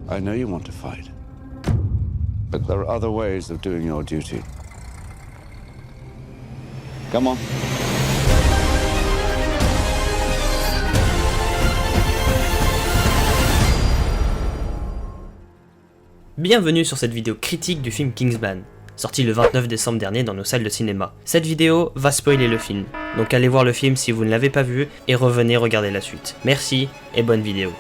I know you want to fight, but there are other ways of doing your duty. Come on. Bienvenue sur cette vidéo critique du film Kingsman, sorti le 29 décembre dernier dans nos salles de cinéma. Cette vidéo va spoiler le film, donc allez voir le film si vous ne l'avez pas vu et revenez regarder la suite. Merci et bonne vidéo.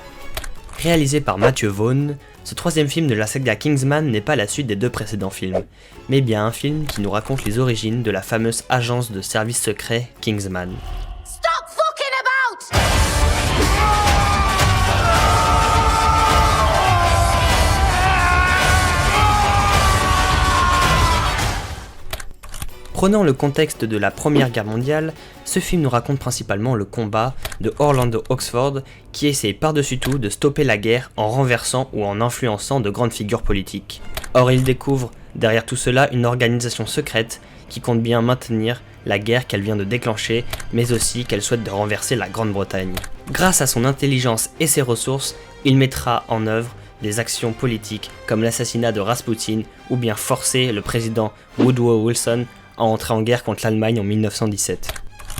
Réalisé par Matthew Vaughn, ce troisième film de la saga Kingsman n'est pas la suite des deux précédents films, mais bien un film qui nous raconte les origines de la fameuse agence de service secret Kingsman. Stop fucking about! Prenant le contexte de la Première Guerre mondiale, ce film nous raconte principalement le combat de Orlando Oxford qui essaie par-dessus tout de stopper la guerre en renversant ou en influençant de grandes figures politiques. Or il découvre derrière tout cela une organisation secrète qui compte bien maintenir la guerre qu'elle vient de déclencher, mais aussi qu'elle souhaite de renverser la Grande-Bretagne. Grâce à son intelligence et ses ressources, il mettra en œuvre des actions politiques comme l'assassinat de Rasputin ou bien forcer le président Woodrow Wilson à entrer en guerre contre l'Allemagne en 1917.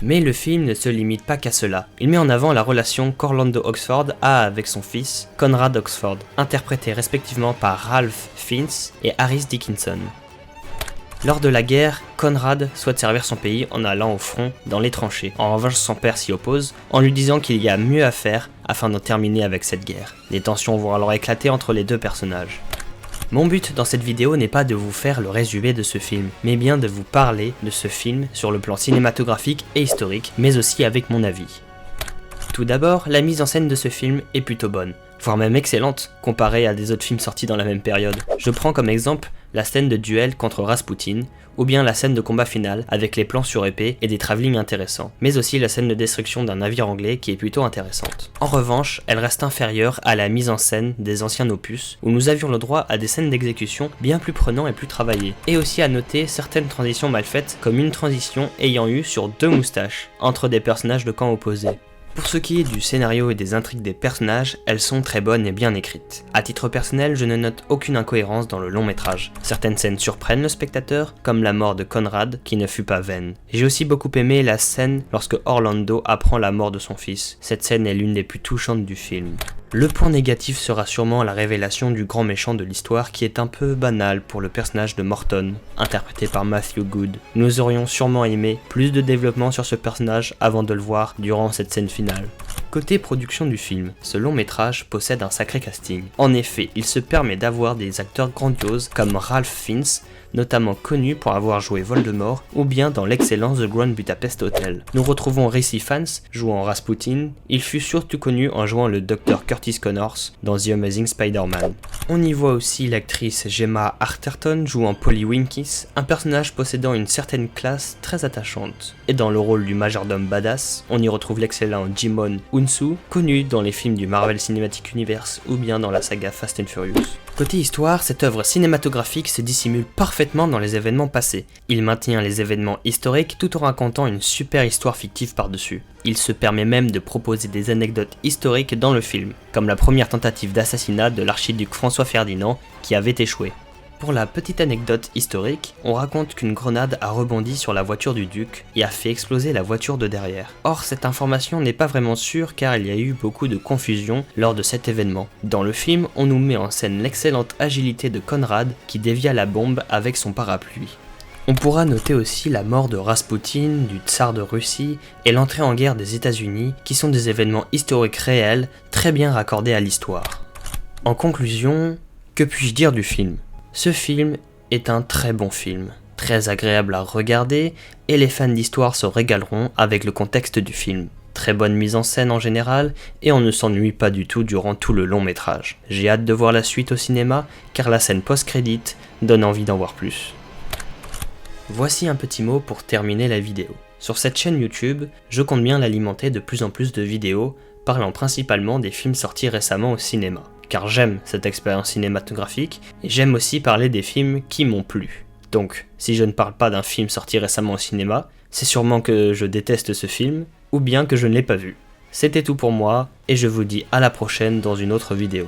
Mais le film ne se limite pas qu'à cela. Il met en avant la relation qu'Orlando Oxford a avec son fils, Conrad Oxford, interprété respectivement par Ralph Fiennes et Harris Dickinson. Lors de la guerre, Conrad souhaite servir son pays en allant au front dans les tranchées. En revanche, son père s'y oppose en lui disant qu'il y a mieux à faire afin d'en terminer avec cette guerre. Les tensions vont alors éclater entre les deux personnages. Mon but dans cette vidéo n'est pas de vous faire le résumé de ce film, mais bien de vous parler de ce film sur le plan cinématographique et historique, mais aussi avec mon avis. Tout d'abord, la mise en scène de ce film est plutôt bonne, voire même excellente, comparée à des autres films sortis dans la même période. Je prends comme exemple la scène de duel contre Rasputin, ou bien la scène de combat final avec les plans sur épée et des travelling intéressants, mais aussi la scène de destruction d'un navire anglais qui est plutôt intéressante. En revanche, elle reste inférieure à la mise en scène des anciens opus, où nous avions le droit à des scènes d'exécution bien plus prenants et plus travaillées, et aussi à noter certaines transitions mal faites, comme une transition ayant eu sur deux moustaches, entre des personnages de camps opposés. Pour ce qui est du scénario et des intrigues des personnages, elles sont très bonnes et bien écrites. À titre personnel, je ne note aucune incohérence dans le long métrage. Certaines scènes surprennent le spectateur, comme la mort de Conrad, qui ne fut pas vaine. J'ai aussi beaucoup aimé la scène lorsque Orlando apprend la mort de son fils. Cette scène est l'une des plus touchantes du film. Le point négatif sera sûrement la révélation du grand méchant de l'histoire qui est un peu banal pour le personnage de Morton, interprété par Matthew Good. Nous aurions sûrement aimé plus de développement sur ce personnage avant de le voir durant cette scène finale. Côté production du film, ce long métrage possède un sacré casting. En effet, il se permet d'avoir des acteurs grandioses comme Ralph Fiennes, notamment connu pour avoir joué Voldemort, ou bien dans l'excellent The Grand Budapest Hotel. Nous retrouvons Rhys Ifans jouant Rasputin, il fut surtout connu en jouant le Dr Curtis Connors dans The Amazing Spider-Man. On y voit aussi l'actrice Gemma Arterton jouant Polly Winkis, un personnage possédant une certaine classe très attachante. Et dans le rôle du majordome badass, on y retrouve l'excellent Jimon Hounsou, connu dans les films du Marvel Cinematic Universe ou bien dans la saga Fast and Furious. Côté histoire, cette œuvre cinématographique se dissimule parfaitement dans les événements passés. Il maintient les événements historiques tout en racontant une super histoire fictive par-dessus. Il se permet même de proposer des anecdotes historiques dans le film, comme la première tentative d'assassinat de l'archiduc François Ferdinand qui avait échoué. Pour la petite anecdote historique, on raconte qu'une grenade a rebondi sur la voiture du duc et a fait exploser la voiture de derrière. Or, cette information n'est pas vraiment sûre car il y a eu beaucoup de confusion lors de cet événement. Dans le film, on nous met en scène l'excellente agilité de Conrad qui dévia la bombe avec son parapluie. On pourra noter aussi la mort de Rasputin, du tsar de Russie et l'entrée en guerre des États-Unis qui sont des événements historiques réels très bien raccordés à l'histoire. En conclusion, que puis-je dire du film ? Ce film est un très bon film, très agréable à regarder et les fans d'histoire se régaleront avec le contexte du film. Très bonne mise en scène en général et on ne s'ennuie pas du tout durant tout le long métrage. J'ai hâte de voir la suite au cinéma car la scène post-crédit donne envie d'en voir plus. Voici un petit mot pour terminer la vidéo. Sur cette chaîne YouTube, je compte bien l'alimenter de plus en plus de vidéos parlant principalement des films sortis récemment au cinéma. Car j'aime cette expérience cinématographique, et j'aime aussi parler des films qui m'ont plu. Donc, si je ne parle pas d'un film sorti récemment au cinéma, c'est sûrement que je déteste ce film, ou bien que je ne l'ai pas vu. C'était tout pour moi, et je vous dis à la prochaine dans une autre vidéo.